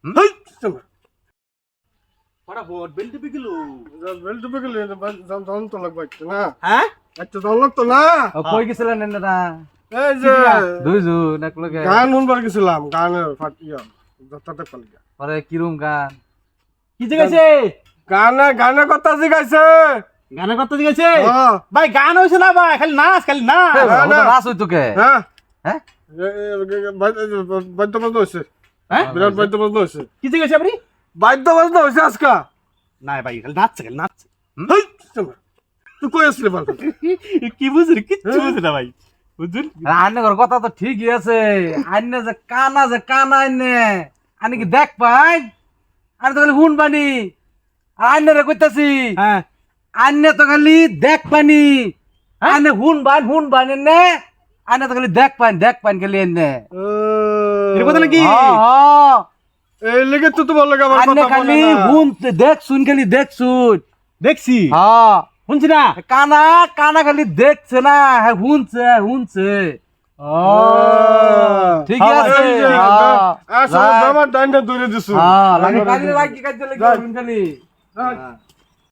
হেই চল ফটাফট বেল টিপে গেল। বেল টিপে গেলে জান তো লাগবে না হ্যাঁ একটা জান লাগতো না কই গেছিলেন না এই যে দুইজন একলগে গান শুনবার গেছিলাম গানের ফাটিয়া যতটা পালিয়া পরে কিরম গান কি জিগাইছে? গানের কথা জিগাইছে গানের কথা জিগাইছে? হ্যাঁ ভাই গান হইছে না ভাই, খালি নাচ খালি নাচ। নাচ হইতো কে হ্যাঁ হ্যাঁ বাদ্য বাজনা হয়েছে হ্যাঁ বিরাট বাদ্য বাজনা হয়েছে কি জিগাইছে আপনি? বাদ্য বাজনা হয়েছে আজকা না ভাই খালি নাচছে খালি নাচছে। হেই চল তুই কই আসলি বাল কি বুঝলি? কিচ্ছু বুঝি না ভাই, বুঝুন। আইনের কথা তো ঠিকই আছে। আইনে যে কানা আইনে আনি কি দেখ পাই আনি তো খালি হুন বানি আর আইনে রে কইতাছি হ্যাঁ আইনে তো খালি দেখ পানি আইনে হুন বান এনে আইনে তো খালি দেখ পান খালি এনে এর কথা নাকি? এই লেগে তো তোমার লাগে আমার আইনে কথা খালি বলে না হুন দেখ শুন খালি দেখ শুন দেখছি হ্যাঁ শুনছি না। কানা খালি দেখছে না হ্যাঁ হুনছে ঠিক হ্যাঁ, আছে এই যে, হ্যাঁ, আসলে রাখ। বাবার ডাইনটা ধরে দিছো হ্যাঁ, লাগি কাজে লাগি হুন খালি হ্যাঁ